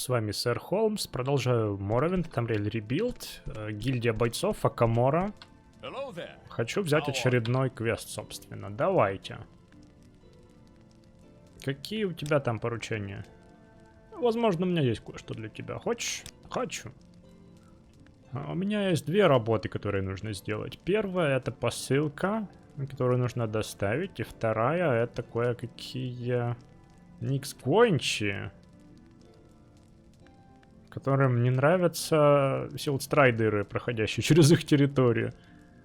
С вами Сэр Холмс, продолжаю Morrowind, Tamriel Rebuild, гильдия бойцов, Акамора. Хочу взять очередной квест, собственно. Давайте. Какие у тебя там поручения? Возможно, у меня есть кое-что для тебя. Хочешь? Хочу. У меня есть две работы, которые нужно сделать. Первая — это посылка, которую нужно доставить. И вторая — это кое-какие никсгончи, которым не нравятся силдстрайдеры, проходящие через их территорию.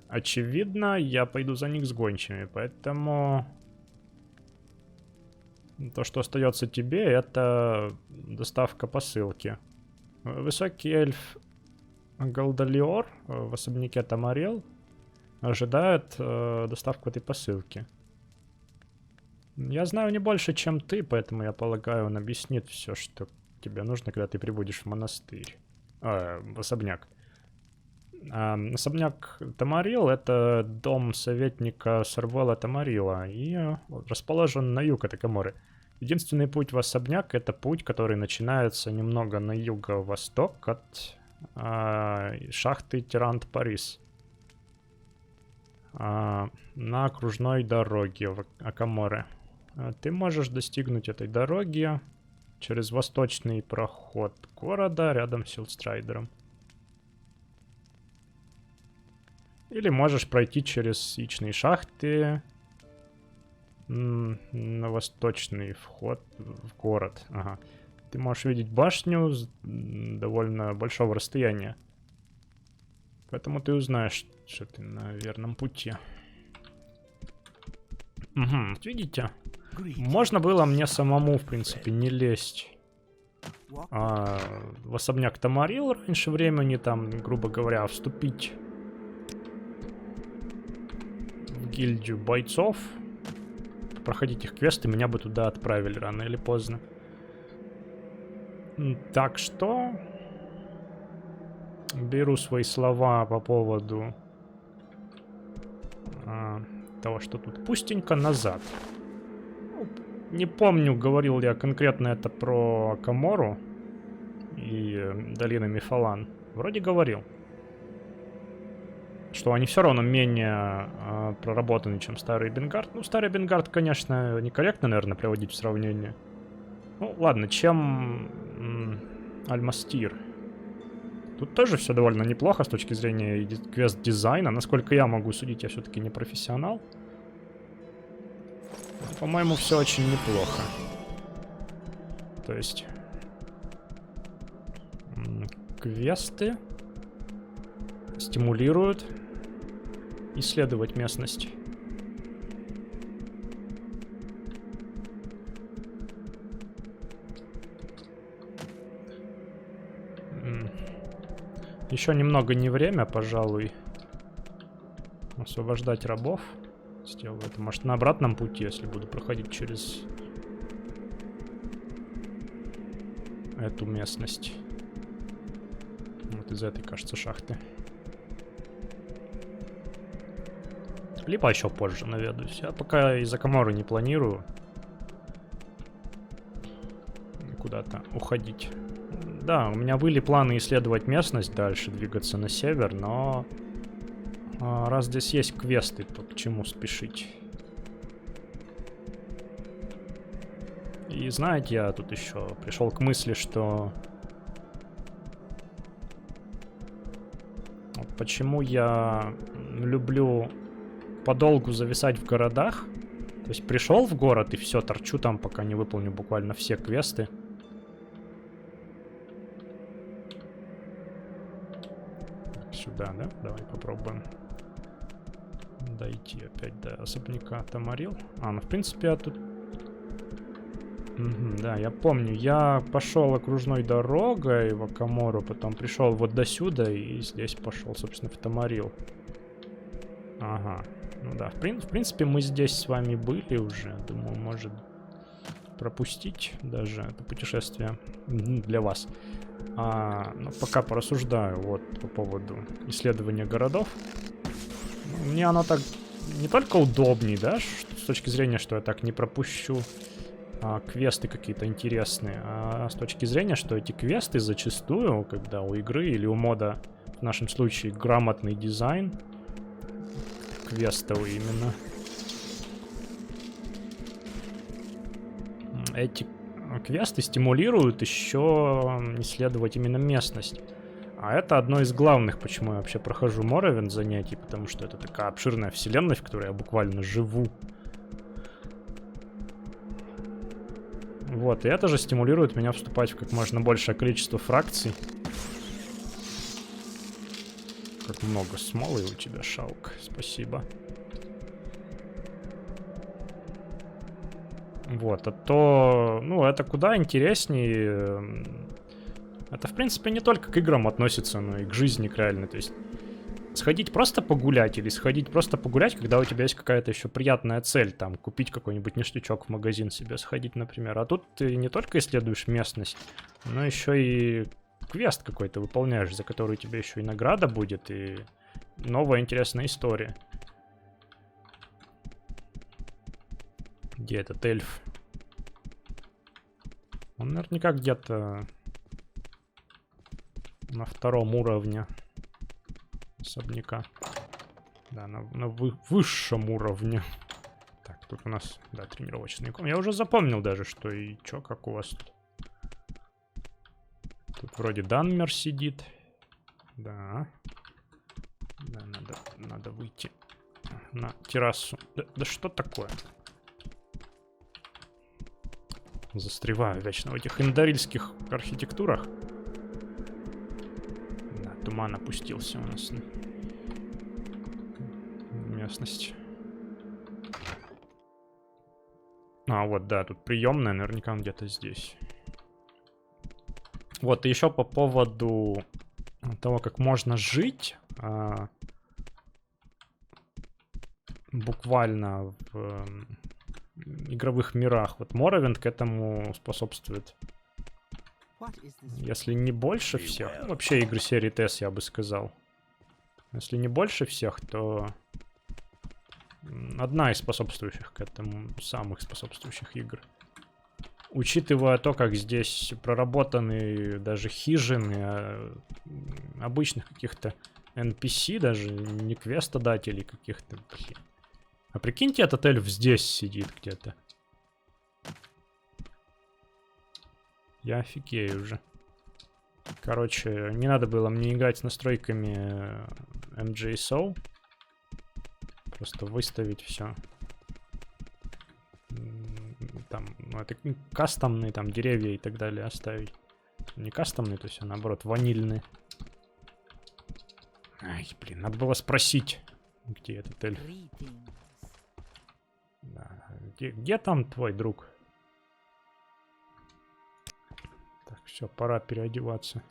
Очевидно, я пойду за них с гончими, поэтому то, что остается тебе, это доставка посылки. Высокий эльф Галдалиор в особняке Тамарил ожидает доставку этой посылки. Я знаю не больше, чем ты, поэтому я полагаю, он объяснит все, что тебе нужно, когда ты прибудешь в монастырь. В особняк. Особняк Тамарил — это дом советника Сарвела Тамарила и расположен на юг от Акаморы. Единственный путь в особняк — это путь, который начинается немного на юго-восток от шахты Тирант-Парис. На окружной дороге в Акаморе. Ты можешь достигнуть этой дороги через восточный проход города рядом с Силдстрайдером. Или можешь пройти через яичные шахты на восточный вход в город. Ага. Ты можешь видеть башню с довольно большого расстояния. Поэтому ты узнаешь, что ты на верном пути. Угу, видите? Можно было мне самому, в принципе, не лезть в особняк Тамарил раньше времени, там, грубо говоря, вступить в гильдию бойцов, проходить их квесты, меня бы туда отправили рано или поздно. Так что беру свои слова по поводу того, что тут пустенько, назад. Не помню, говорил ли я конкретно это про Акамору и долину Мифалан. Вроде говорил. Что они все равно менее проработаны, чем старый Бенгард. Ну, старый Бенгард, конечно, некорректно, наверное, приводить в сравнение. Ну, ладно, чем Альмастир. Тут тоже все довольно неплохо с точки зрения квест-дизайна. Насколько я могу судить, я все-таки не профессионал. По-моему, все очень неплохо. То есть квесты стимулируют исследовать местность. Еще немного не время, пожалуй, освобождать рабов. Сделаю это, может, на обратном пути, если буду проходить через эту местность. Вот из этой, кажется, шахты. Либо еще позже наведусь. Я пока из Акаморы не планирую куда-то уходить. Да, у меня были планы исследовать местность, дальше двигаться на север, но раз здесь есть квесты, то к чему спешить? И знаете, я тут еще пришел к мысли, что почему я люблю подолгу зависать в городах. То есть пришел в город и все, торчу там, пока не выполню буквально все квесты. Сюда, да? Давай попробуем дойти опять до особняка Тамарил. Ну в принципе я тут... да, я помню, я пошел окружной дорогой в Акамору, потом пришел вот до сюда и здесь пошел, собственно, в Тамарил. Ага, ну да, в принципе мы здесь с вами были уже, думаю, может пропустить даже это путешествие для вас. Ну, пока порассуждаю вот по поводу исследования городов. Мне оно так не только удобней, да, с точки зрения, что я так не пропущу квесты какие-то интересные, а с точки зрения, что эти квесты зачастую, когда у игры или у мода, в нашем случае, грамотный дизайн, квестовый именно, эти квесты стимулируют еще исследовать именно местность. А это одно из главных, почему я вообще прохожу Morrowind занятий, потому что это такая обширная вселенная, в которой я буквально живу. Вот, и это же стимулирует меня вступать в как можно большее количество фракций. Как много смолы у тебя, Шаук. Спасибо. Вот, а то, ну, это куда интереснее. Это, в принципе, не только к играм относится, но и к жизни, к реальной. То есть сходить просто погулять или сходить просто погулять, когда у тебя есть какая-то еще приятная цель, там, купить какой-нибудь ништячок в магазин себе сходить, например. А тут ты не только исследуешь местность, но еще и квест какой-то выполняешь, за который тебе еще и награда будет, и новая интересная история. Где этот эльф? Он наверняка где-то на втором уровне особняка. Да, на высшем уровне. Так, тут у нас, да, тренировочный комнат. Я уже запомнил даже, что и чё, как у вас тут. Тут вроде Данмер сидит. Да. Да, надо выйти на террасу. Да что такое? Застреваю вечно в этих индарильских архитектурах. Да, туман опустился у нас на местность. А, вот, да, тут приемная, наверняка он где-то здесь. Вот, и еще по поводу того, как можно жить буквально в игровых мирах. Вот Morrowind к этому способствует. Если не больше всех, ну, вообще игры серии TES, я бы сказал. Если не больше всех, то одна из способствующих к этому, самых способствующих игр. Учитывая то, как здесь проработаны даже хижины, обычных каких-то NPC, даже не квестодателей каких-то. А прикиньте, этот эльф здесь сидит где-то. Я офигею уже. Короче, не надо было мне играть с настройками MJSO. Просто выставить все. Там, ну, это кастомные, там, деревья и так далее оставить. Не кастомные, то есть, а наоборот, ванильные. Ай, блин, надо было спросить, где этот эльф. Да, где там твой друг? Так, все, пора переодеваться.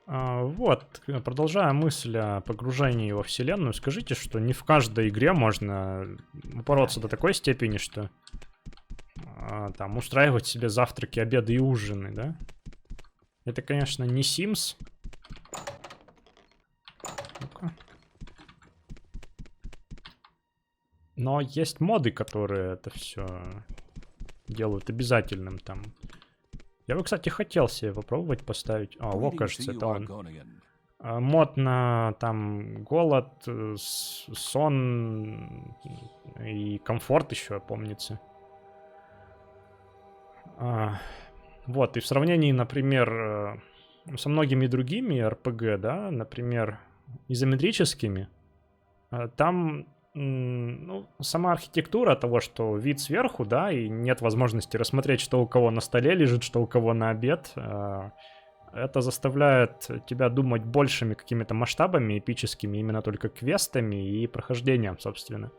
Вот, продолжая мысль о погружении во вселенную, скажите, что не в каждой игре можно упороться до такой степени, что там устраивать себе завтраки, обеды и ужины, да? Это, конечно, не Sims. Ну-ка. Но есть моды, которые это все делают обязательным там. Я бы, кстати, хотел себе попробовать поставить. Во, кажется, это он. Мод на там голод, сон и комфорт еще, помнится. Вот, и в сравнении, например, со многими другими RPG, да, например, изометрическими, там, ну, сама архитектура того, что вид сверху, да, и нет возможности рассмотреть, что у кого на столе лежит, что у кого на обед, это заставляет тебя думать большими какими-то масштабами эпическими, именно только квестами и прохождением, собственно.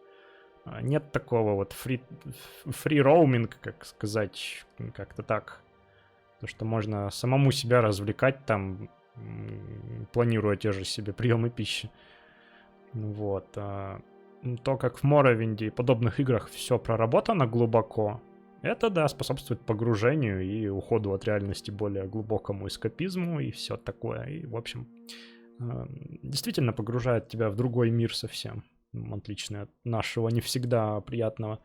Нет такого вот фри-роуминг, как сказать, как-то так. То, что можно самому себя развлекать там, планируя те же себе приемы пищи. Вот. То, как в Morrowind и подобных играх все проработано глубоко, это, да, способствует погружению и уходу от реальности более глубокому эскапизму и все такое. И, в общем, действительно погружает тебя в другой мир совсем. отличный от нашего, не всегда приятного.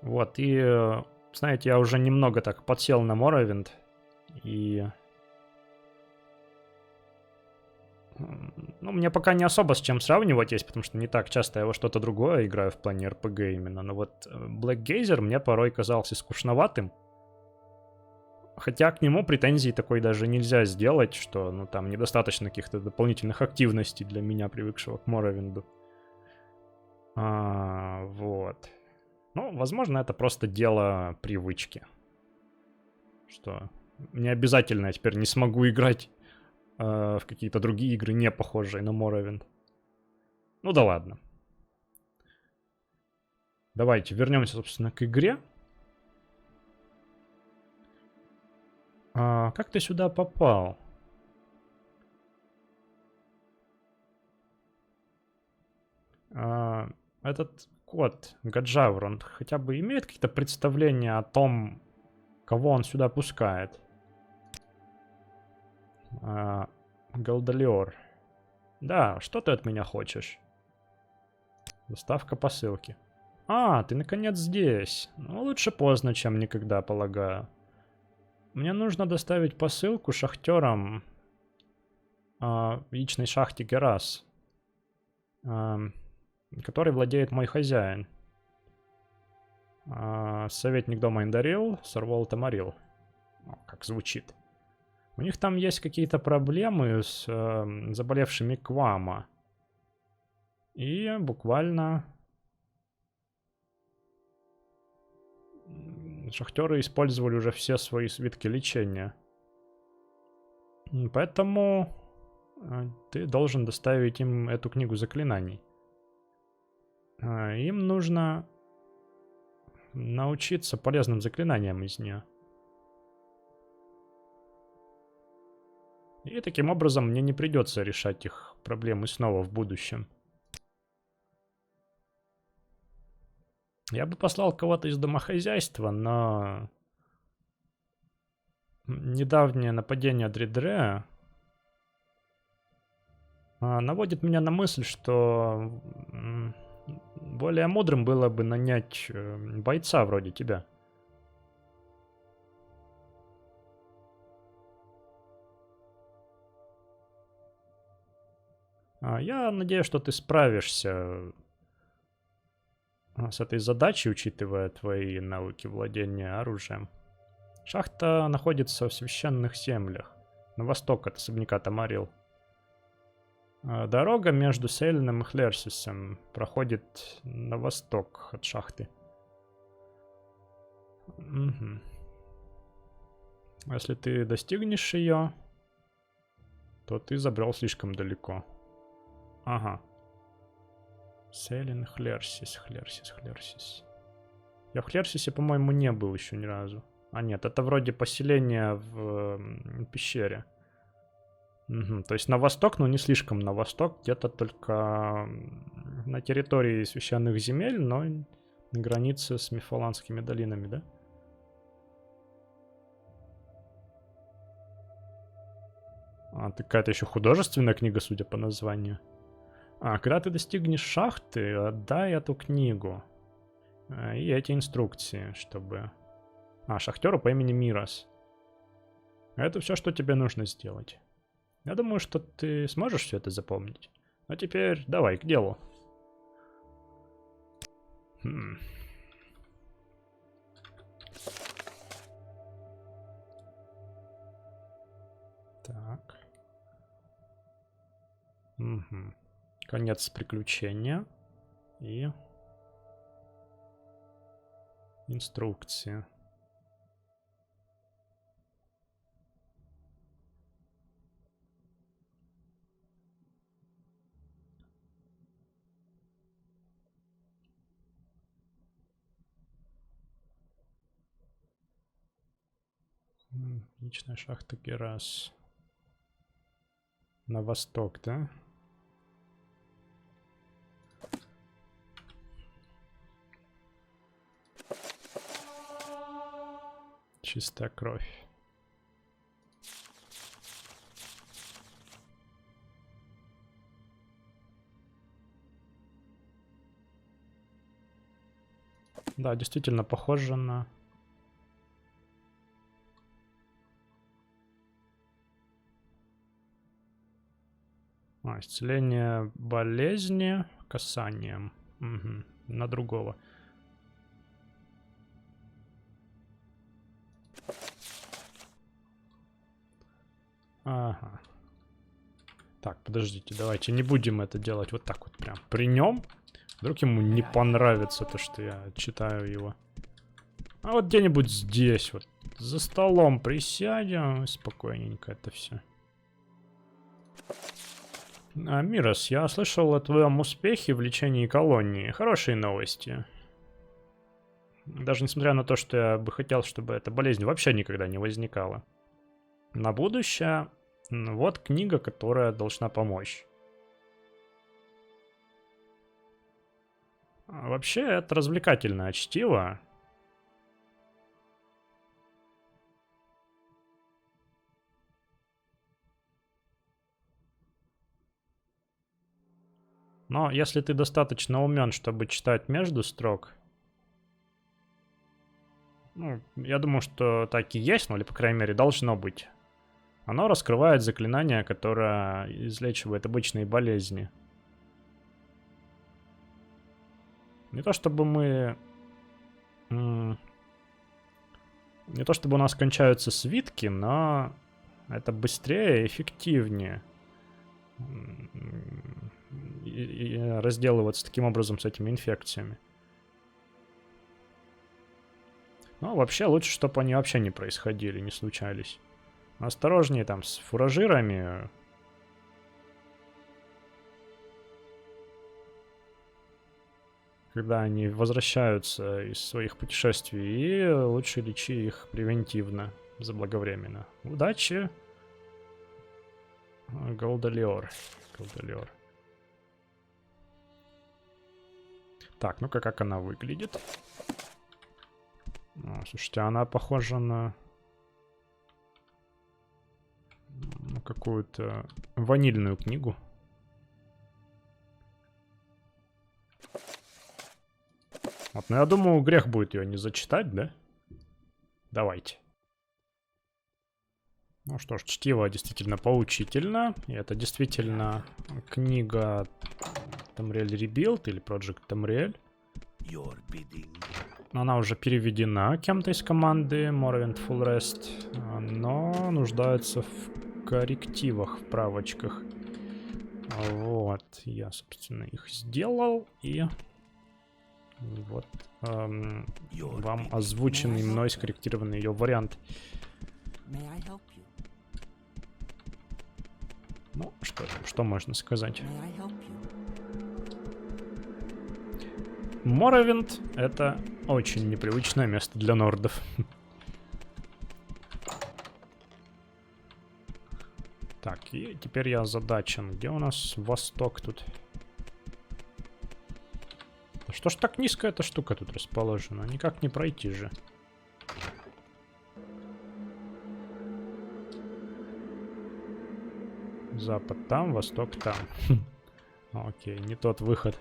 Вот, и, знаете, я уже немного так подсел на Morrowind, и... Ну, мне пока не особо с чем сравнивать есть, потому что не так часто я во что-то другое играю в плане RPG именно. Но вот Black Gazer мне порой казался скучноватым. Хотя к нему претензий такой даже нельзя сделать, что, ну, там недостаточно каких-то дополнительных активностей для меня, привыкшего к Morrowind'у. Вот. Ну, возможно, это просто дело привычки. Что не обязательно я теперь не смогу играть в какие-то другие игры, не похожие на Morrowind. Ну да ладно. Давайте вернемся, собственно, к игре. Как ты сюда попал? Этот кот, Гаджавр, он хотя бы имеет какие-то представления о том, кого он сюда пускает? Галдалиор. Да, что ты от меня хочешь? Доставка посылки. Ты наконец здесь. Ну, лучше поздно, чем никогда, полагаю. Мне нужно доставить посылку шахтерам в яичной шахте Герас, который владеет мой хозяин. Советник дома Индарил, Сорвол Тамарил. Как звучит. У них там есть какие-то проблемы с заболевшими Квама. И буквально шахтеры использовали уже все свои свитки лечения. Поэтому ты должен доставить им эту книгу заклинаний. Им нужно научиться полезным заклинаниям из нее. И таким образом мне не придется решать их проблемы снова в будущем. Я бы послал кого-то из домохозяйства, но недавнее нападение Дридрея наводит меня на мысль, что более мудрым было бы нанять бойца вроде тебя. Я надеюсь, что ты справишься с этой задачей, учитывая твои навыки владения оружием. Шахта находится в священных землях, на восток от особняка Тамарил. Дорога между Сейленом и Хлерсисом проходит на восток от шахты. Угу. Если ты достигнешь ее, то ты забрал слишком далеко. Ага. Сейлен, Хлерсис. Я в Хлерсисе, по-моему, не был еще ни разу. Нет, это вроде поселение в пещере. Угу. То есть на восток, но не слишком на восток, где-то только на территории священных земель, но на границе с Мифаланскими долинами, да? Это какая-то еще художественная книга, судя по названию. Когда ты достигнешь шахты, отдай эту книгу и эти инструкции, чтобы... шахтеру по имени Мирос. Это все, что тебе нужно сделать. Я думаю, что ты сможешь все это запомнить. А теперь давай к делу. Так. Угу. Конец приключения. И... инструкции. Яичная шахта Герас. На восток, да? Чистая кровь. Да, действительно похоже на... Исцеление болезни касанием. Угу. На другого. Ага. Так, подождите, давайте не будем это делать вот так вот прям при нем. Вдруг ему не понравится то, что я читаю его. А вот где-нибудь здесь вот, за столом присядем и спокойненько это все. Мирос, я слышал о твоем успехе в лечении колонии. Хорошие новости. Даже несмотря на то, что я бы хотел, чтобы эта болезнь вообще никогда не возникала. На будущее, вот книга, которая должна помочь. Вообще, это развлекательное чтиво. Но если ты достаточно умен, чтобы читать между строк, ну, я думаю, что так и есть, ну или, по крайней мере, должно быть. Оно раскрывает заклинание, которое излечивает обычные болезни. Не то чтобы мы... Не то чтобы у нас кончаются свитки, но это быстрее и эффективнее. И разделываться таким образом с этими инфекциями. Ну, вообще лучше, чтобы они вообще не происходили, не случались. Осторожнее там с фуражирами. Когда они возвращаются из своих путешествий, и лучше лечи их превентивно, заблаговременно. Удачи! Голдалиор. Голдалиор. Так, ну-ка, как она выглядит? Слушайте, она похожа на какую-то ванильную книгу. Вот, ну я думаю, грех будет ее не зачитать, да? Давайте. Ну что ж, чтиво действительно поучительно. И это действительно книга Tamriel Rebuild или Project Tamriel. Она уже переведена кем-то из команды Morrowind Full Rest, но нуждается в коррективах, в правочках. Вот, я, собственно, их сделал, и вот вам озвученный мной скорректированный ее вариант. Ну, что можно сказать? Morrowind — это очень непривычное место для нордов. Так, и теперь я озадачен. Где у нас восток тут? Что ж так низко эта штука тут расположена? Никак не пройти же. Запад там, восток там. Окей, не тот выход.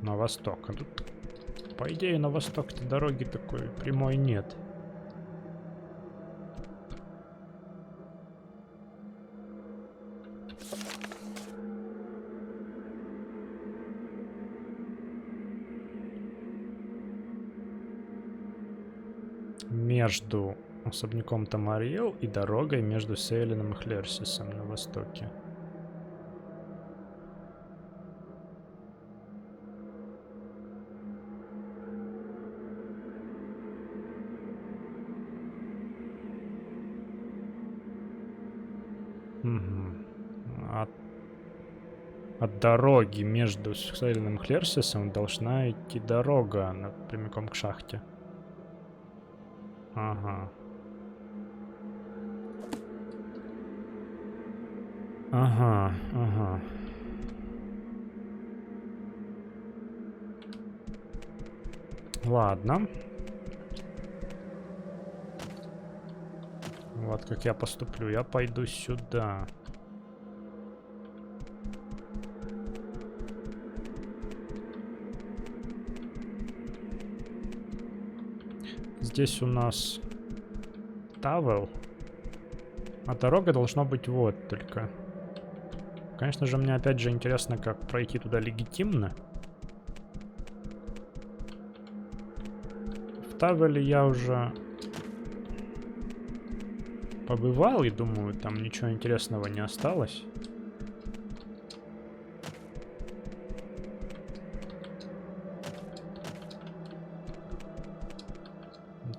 На восток. А тут, по идее, на восток-то дороги такой прямой нет. Между особняком Тамариэл и дорогой между Сейлином и Хлерсисом на востоке. От дороги между Сейлином и Хлерсисом должна идти дорога прямиком к шахте. Ага. Ага. Ладно. Вот как я поступлю. Я пойду сюда. Здесь у нас Тавел. А дорога должна быть вот только. Конечно же, мне опять же интересно, как пройти туда легитимно. В Тавеле я уже побывал и думаю, там ничего интересного не осталось.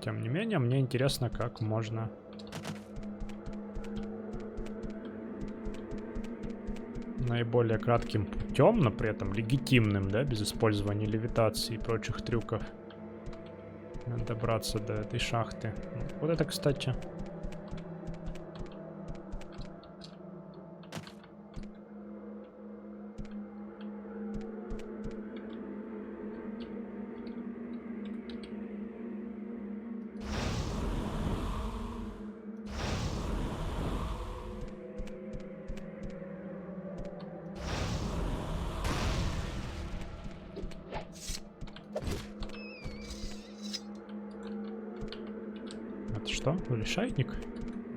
Тем не менее, мне интересно, как можно наиболее кратким путем, но при этом легитимным, да, без использования левитации и прочих трюков, добраться до этой шахты. Вот это, кстати... Что? Лишайник?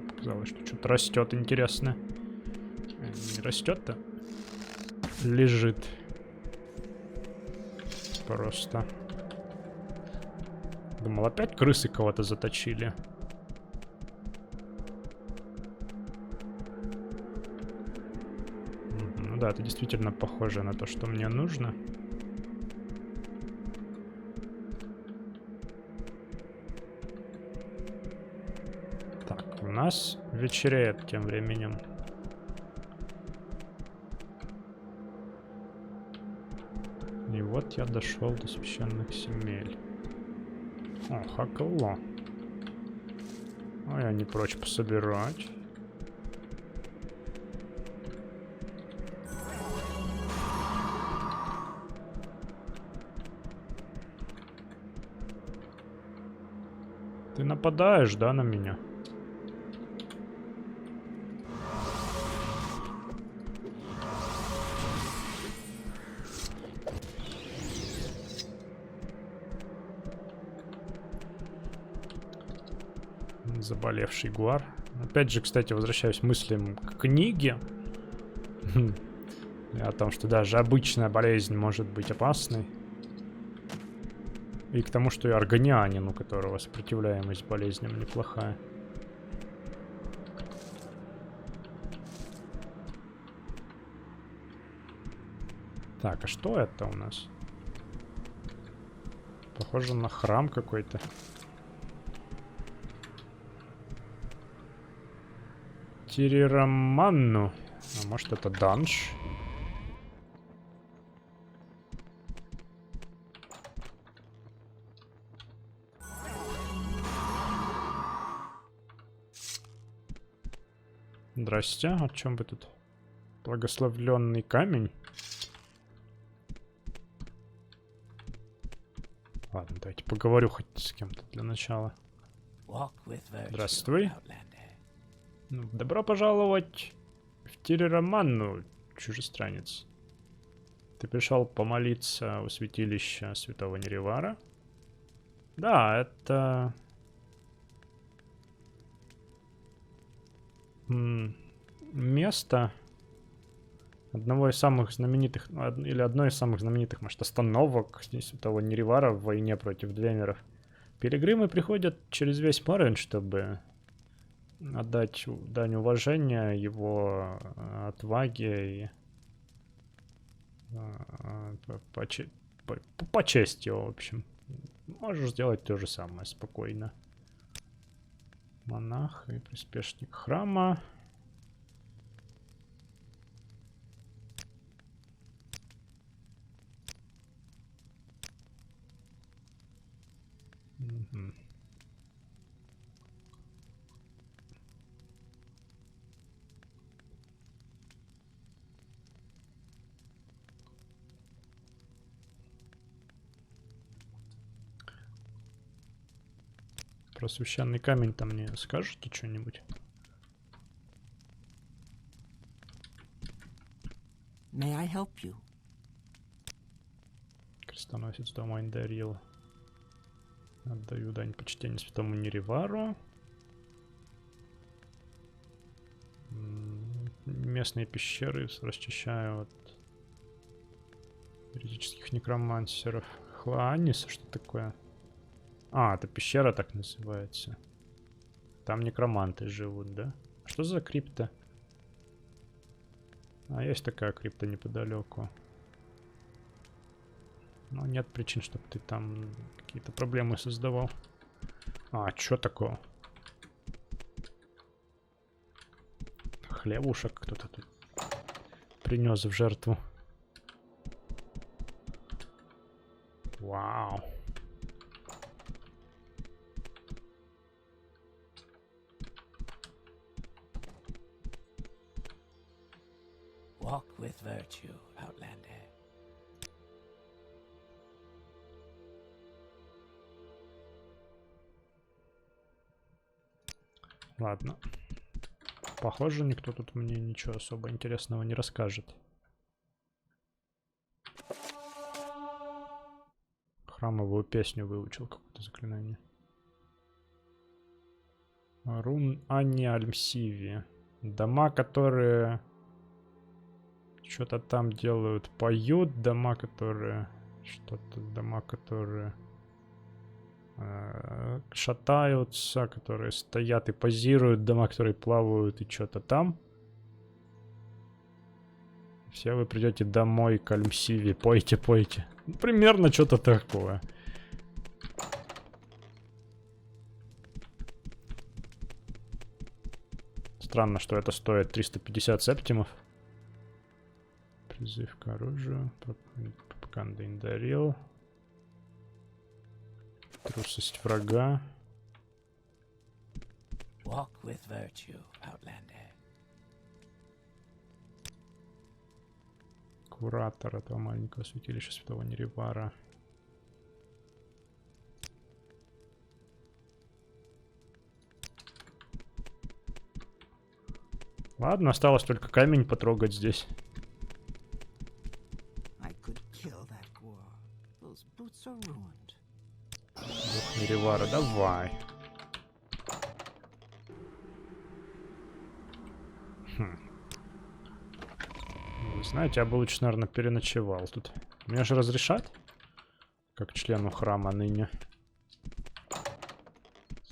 Показалось, что что-то растет интересно. Не растет-то. Лежит. Просто. Думал, опять крысы кого-то заточили. Ну да, это действительно похоже на то, что мне нужно. У нас вечереет тем временем. И вот я дошел до священных земель. О, хакало. А я не прочь пособирать. Ты нападаешь, да, на меня? Заболевший гуар. Опять же, кстати, возвращаюсь мыслям к книге. О том, что даже обычная болезнь может быть опасной. И к тому, что и органианин, у которого сопротивляемость болезням неплохая. Так, а что это у нас? Похоже на храм какой-то. Тирираманну. А может, это данж? Здрасте, о чем вы тут? Благословленный камень? Ладно, давайте поговорю хоть с кем-то для начала. Здравствуй. Добро пожаловать в Тирираманну, чужестранец. Ты пришел помолиться у святилища святого Неривара? Да, это... место одного из самых знаменитых, или одной из самых знаменитых, может, остановок святого Неривара в войне против двемеров. Пилигримы приходят через весь Морвин, чтобы отдать дань уважения его отваге и почесть его, в общем. Можешь сделать то же самое спокойно. Монах и приспешник храма. Угу. Про священный камень там мне скажете что-нибудь? May I help you? Крестоносец дома Индарил. Отдаю дань почтения святому Неривару. Местные пещеры расчищаю от еретических некромансеров. Хлоанис, что такое? А, это пещера так называется. Там некроманты живут, да? Что за крипта? А, есть такая крипта неподалеку. Но нет причин, чтобы ты там какие-то проблемы создавал. А, чё такое? Хлебушек кто-то тут принес в жертву. Вау. Walk with virtue, Outlander. Ладно. Похоже, никто тут мне ничего особо интересного не расскажет. Храмовую песню выучил, какое-то заклинание. Рун Анни Альмсиви. Дома, которые что-то там делают, поют. Дома, которые что-то, дома, которые шатаются, которые стоят и позируют. Дома, которые плавают и что-то там. Все вы придете домой к Альмсиви. Пойте, пойте. Ну, примерно что-то такое. Странно, что это стоит 350 септимов. Призыв к оружию. Пропаганда Индарил. Трусость врага. Walk with virtue, Outlander. Куратор этого маленького святилища святого Неривара. Ладно, осталось только камень потрогать здесь. I could kill that Gwar. Those boots are ruined. Дух Неривара, давай. Вы знаете, я бы лучше, наверное, переночевал тут. Меня же разрешат? Как члену храма ныне.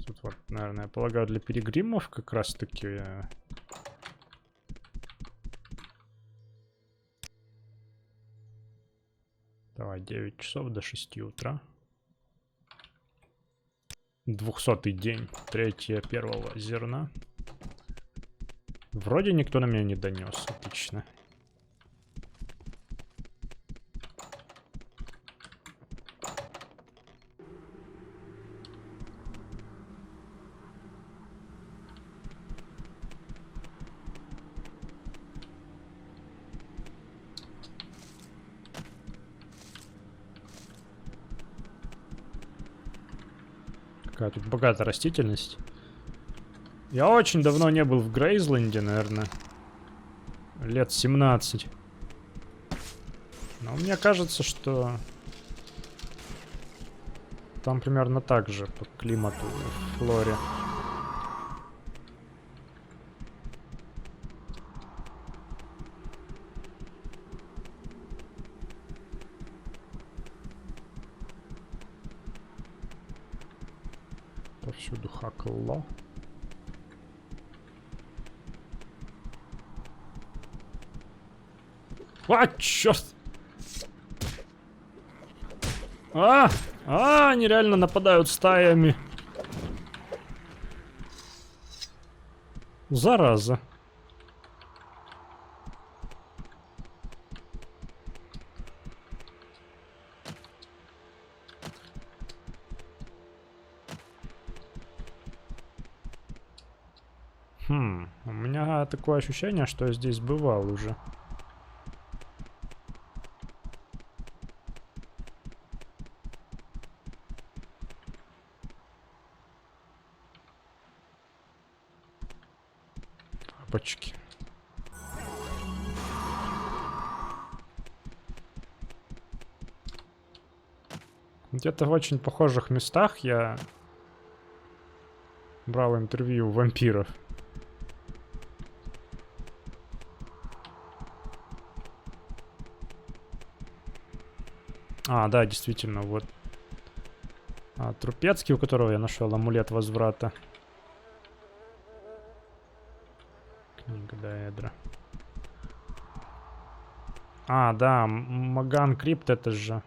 Тут вот, наверное, я полагаю, для пилигримов как раз-таки... Давай, 9 часов до 6 утра. 200-й день. 3-е первого зерна. Вроде никто на меня не донес. Отлично. Какая тут богатая растительность. Я очень давно не был в Грейзленде, наверное. Лет 17. Но мне кажется, что там примерно так же по климату и флоре. Повсюду хакло. А, черт! Они реально нападают стаями. Зараза. У меня такое ощущение, что я здесь бывал уже. Опачки. Где-то в очень похожих местах я брал интервью у вампиров. А, да, действительно, вот. Трупецкий, у которого я нашел амулет возврата. Книга Даэдра. А, да, Маган Крипт, это же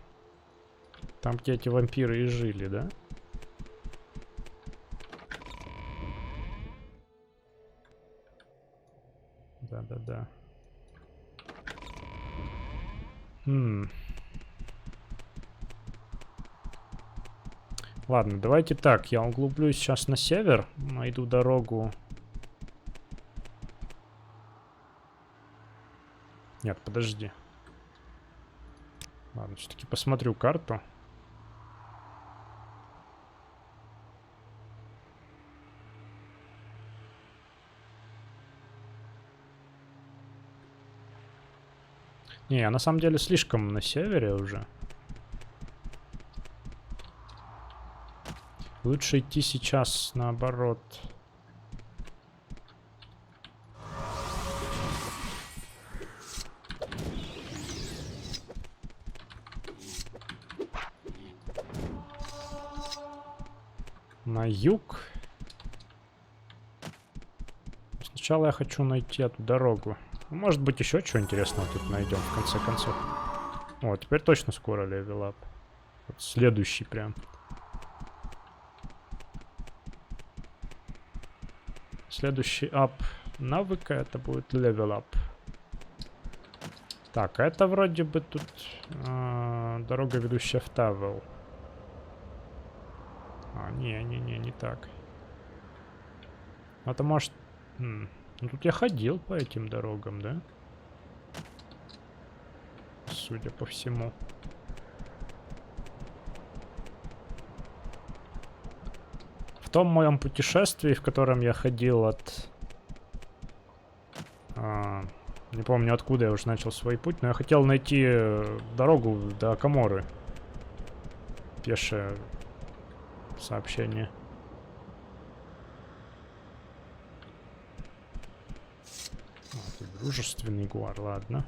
там, где эти вампиры и жили, да? Да-да-да. Ладно, давайте так. Я углублюсь сейчас на север. Найду дорогу. Нет, подожди. Ладно, все-таки посмотрю карту. Не, я на самом деле слишком на севере уже. Лучше идти сейчас наоборот. На юг. Сначала я хочу найти эту дорогу. Может быть, еще что интересного тут найдем в конце концов. О, теперь точно скоро левелап. Вот следующий прям. Следующий ап навыка это будет левелап. Так, а это вроде бы тут дорога, ведущая в Тавел. А, не так. Это может... Ну, тут я ходил по этим дорогам, да? Судя по всему. В том моем путешествии, в котором я ходил от... не помню, откуда я уже начал свой путь, но я хотел найти дорогу до Каморы. Пешее сообщение. Дружественный гуар, ладно.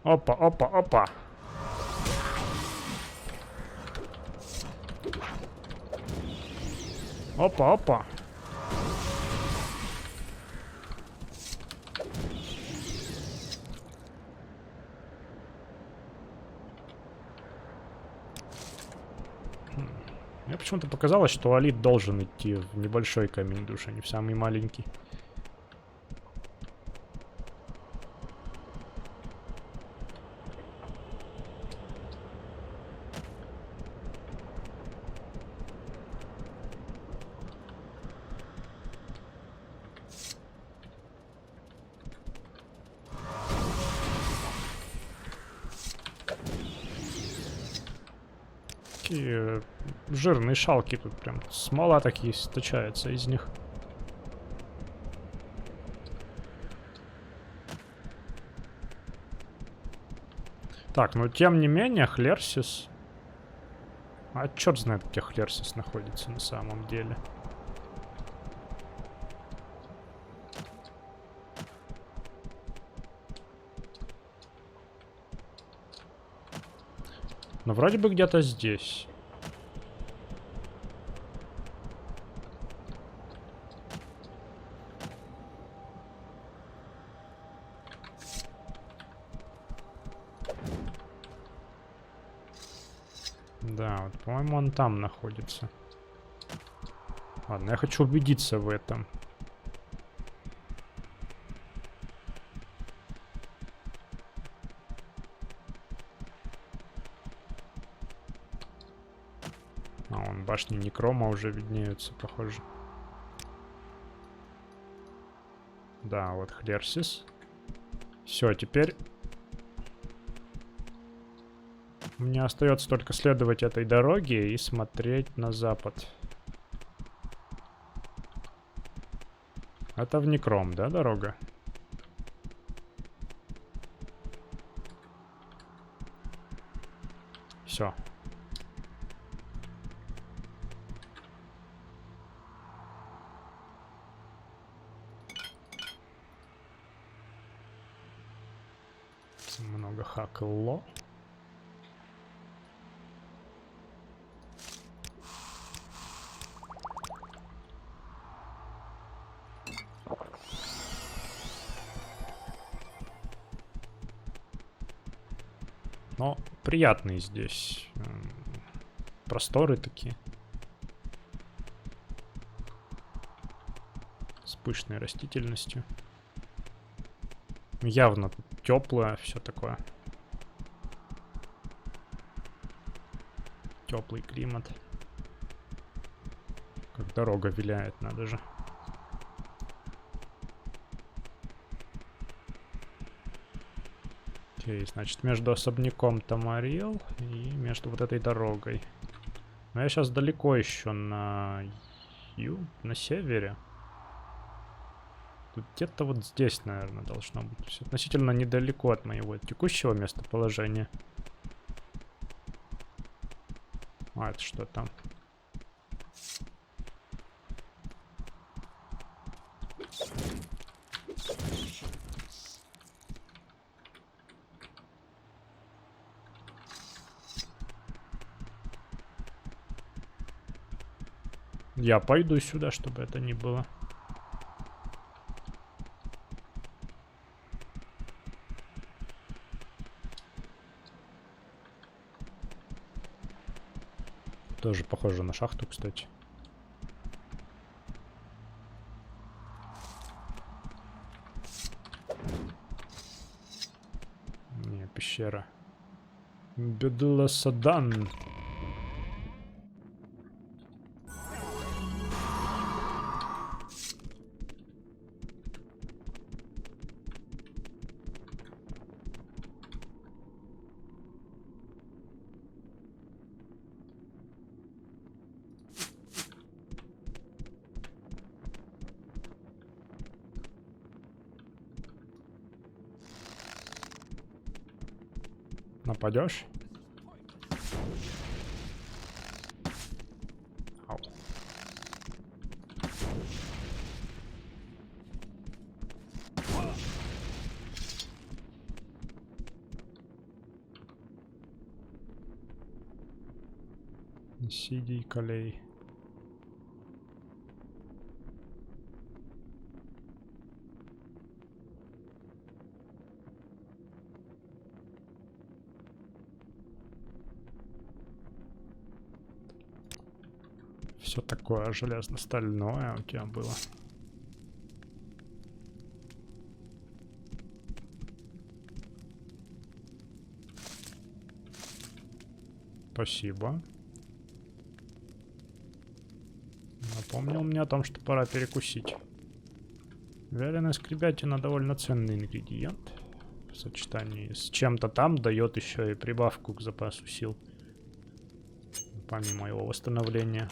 Опа, опа, опа. Опа, опа. Мне почему-то показалось, что Алит должен идти в небольшой камень души, а не в самый маленький. Такие жирные шалки тут прям. Смола такие источается из них. Так, но тем не менее, Хлерсис... А черт знает, где Хлерсис находится на самом деле. Но вроде бы где-то здесь. Да, вот, по-моему, он там находится. Ладно, я хочу убедиться в этом. А, вон башни Некрома уже виднеются, похоже. Да, вот Хлерсис. Все, теперь... Мне остается только следовать этой дороге и смотреть на запад. Это в Некром, да, дорога? Все. Много хакло. Но приятные здесь просторы такие. С пышной растительностью. Явно теплое, все такое. Теплый климат. Как дорога виляет, надо же. Окей, значит, между особняком Тамарил и между вот этой дорогой. Но я сейчас далеко еще на севере. Тут где-то вот здесь, наверное, должно быть. То есть относительно недалеко от моего текущего местоположения. А, это что там? Я пойду сюда, чтобы это не было. Тоже похоже на шахту, кстати. Не, пещера. Бедласадан. Нападешь? Ау. Сиди, колей. Все такое железно-стальное у тебя было. Спасибо. Напомнил мне о том, что пора перекусить. Вяленая скребятина довольно ценный ингредиент. В сочетании с чем-то там дает еще и прибавку к запасу сил. Помимо его восстановления.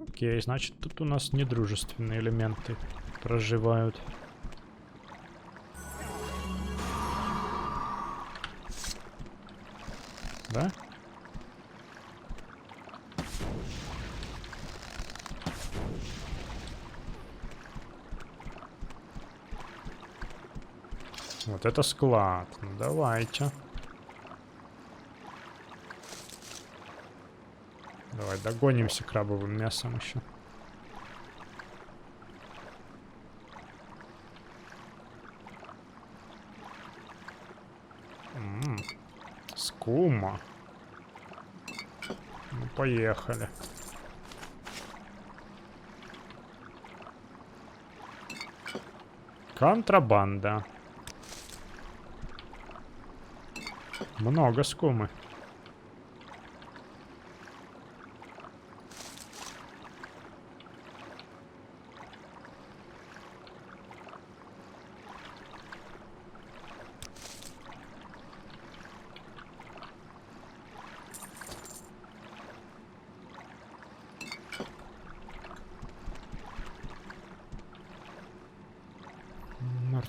Окей, значит, тут у нас недружественные элементы проживают. Да? Вот это склад. Ну давайте. Давай догонимся крабовым мясом еще. Скума. Ну, поехали. Контрабанда. Много скумы.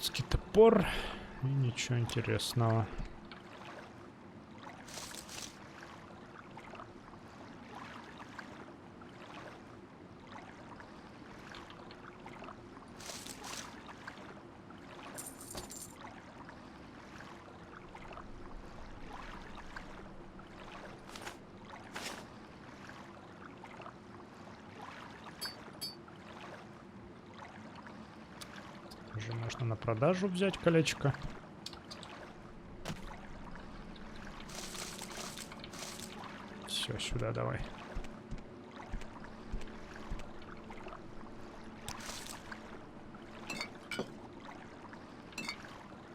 Скрутский топор. И ничего интересного. Уже можно на продажу взять колечко. Все, сюда давай.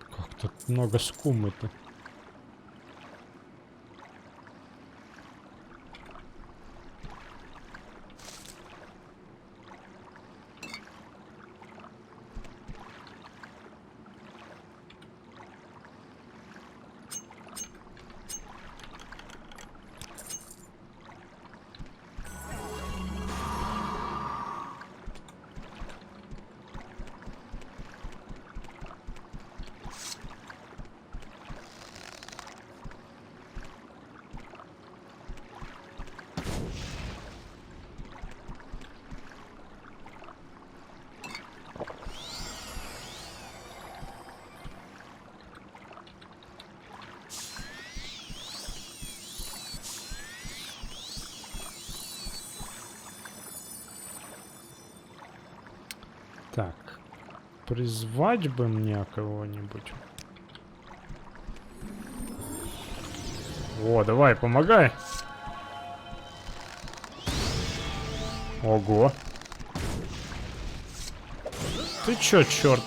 Как тут много скумы-то. Так, призвать бы мне кого-нибудь. О, давай, помогай. Ого. Ты чё, чёрт?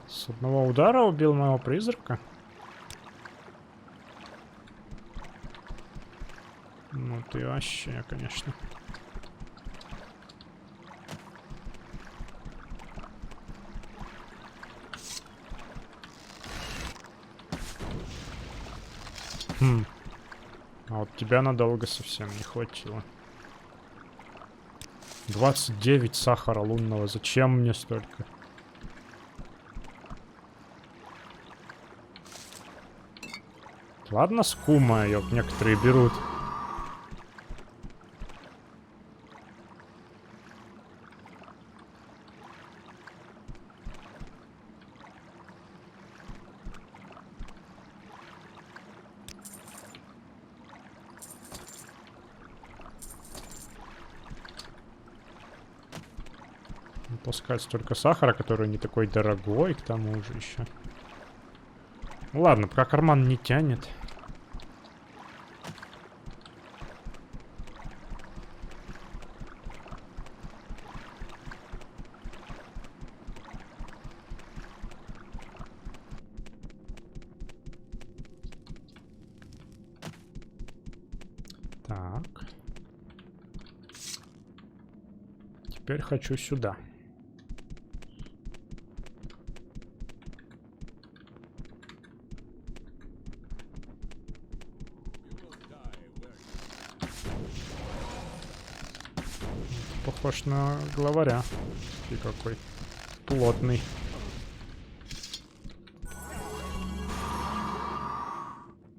С одного удара убил моего призрака? Ну ты вообще, конечно. А вот тебя надолго совсем не хватило. 29 сахара лунного. Зачем мне столько? Ладно, скума, ёп, некоторые берут. Таскать столько сахара, который не такой дорогой, к тому же еще. Ладно, пока карман не тянет. Так. Теперь хочу сюда. Похож на главаря. И какой плотный.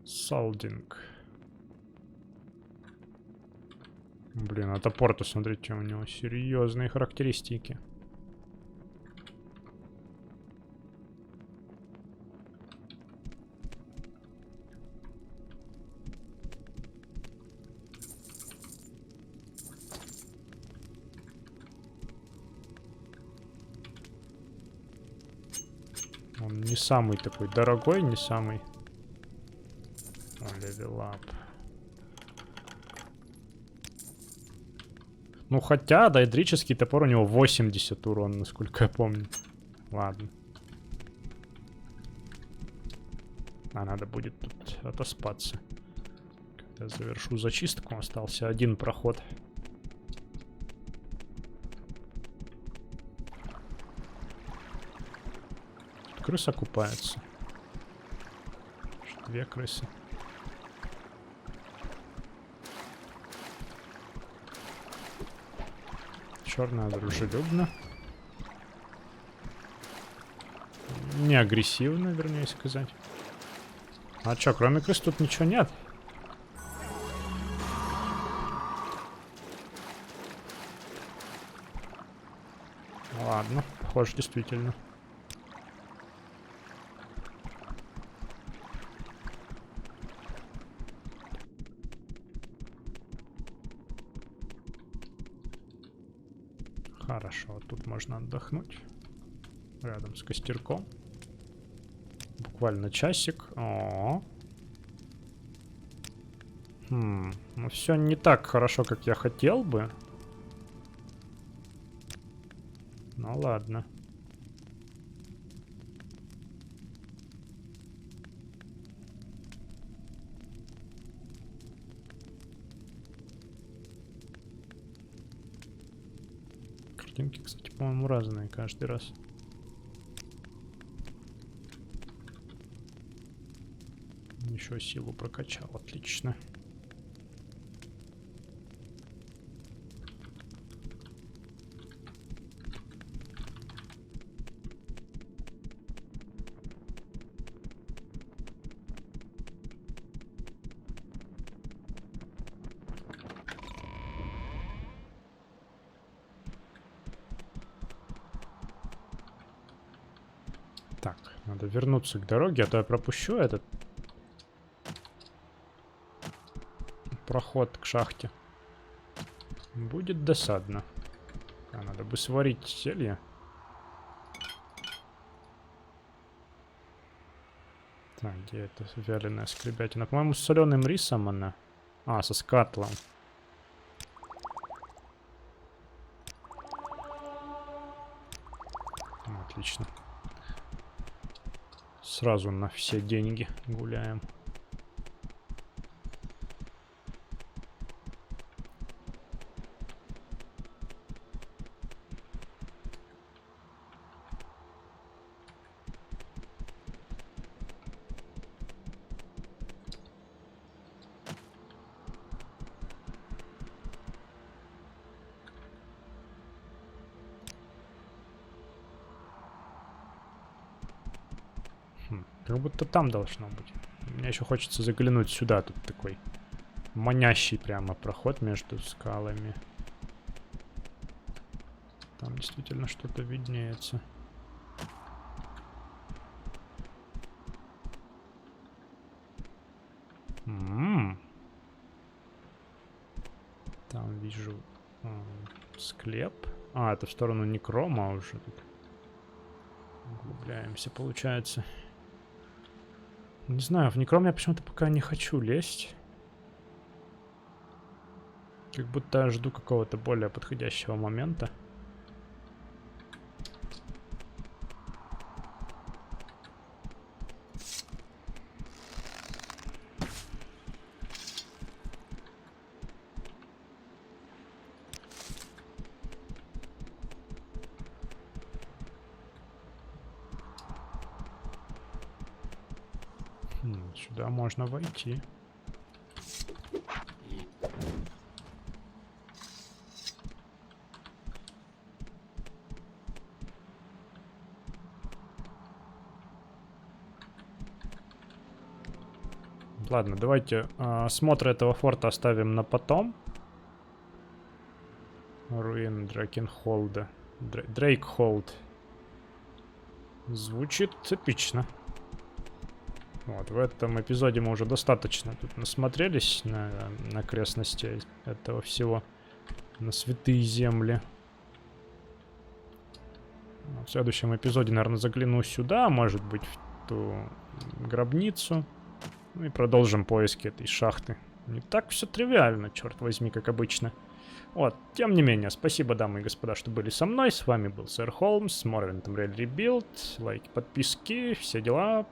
Салдинг. Блин, а топор-то, смотрите, у него серьезные характеристики. Он не самый такой дорогой, не самый. Левелап. Ну хотя, дайдрический топор у него 80 урона, насколько я помню. Ладно. А надо будет тут отоспаться. Когда завершу зачистку, остался один проход. Крыса купается. Две крысы. Черная дружелюбно. Не агрессивно, вернее сказать. А чё, кроме крыс тут ничего нет? Ладно, похоже, действительно. Хорошо, тут можно отдохнуть. Рядом с костерком. Буквально часик. Ну все не так хорошо, как я хотел бы. Ну ладно. Картинки, кстати, по-моему, разные каждый раз. Еще силу прокачал, отлично. Так, надо вернуться к дороге, а то я пропущу этот проход к шахте. Будет досадно. Надо бы сварить зелье. Так, где это вяленая скребятина? По-моему, с соленым рисом она. А, со скатлом. Отлично. Сразу на все деньги гуляем. Как будто там должно быть. Мне еще хочется заглянуть сюда. Тут такой манящий прямо проход между скалами. Там действительно что-то виднеется. Там вижу склеп. А, это в сторону Некрома уже тут. Углубляемся, получается. Не знаю, в Некром я почему-то пока не хочу лезть. Как будто жду какого-то более подходящего момента. Сюда можно войти. Ладно, давайте осмотр этого форта оставим на потом. Руин Дракенхолда. Дрейкхолд. Звучит эпично. Вот, в этом эпизоде мы уже достаточно тут насмотрелись на окрестности этого всего. На святые земли. В следующем эпизоде, наверное, загляну сюда, может быть, в ту гробницу. Ну и продолжим поиски этой шахты. Не так все тривиально, черт возьми, как обычно. Вот, тем не менее, спасибо, дамы и господа, что были со мной. С вами был Сэр Холмс, Morrowind Rebuild. Лайки, подписки, все дела.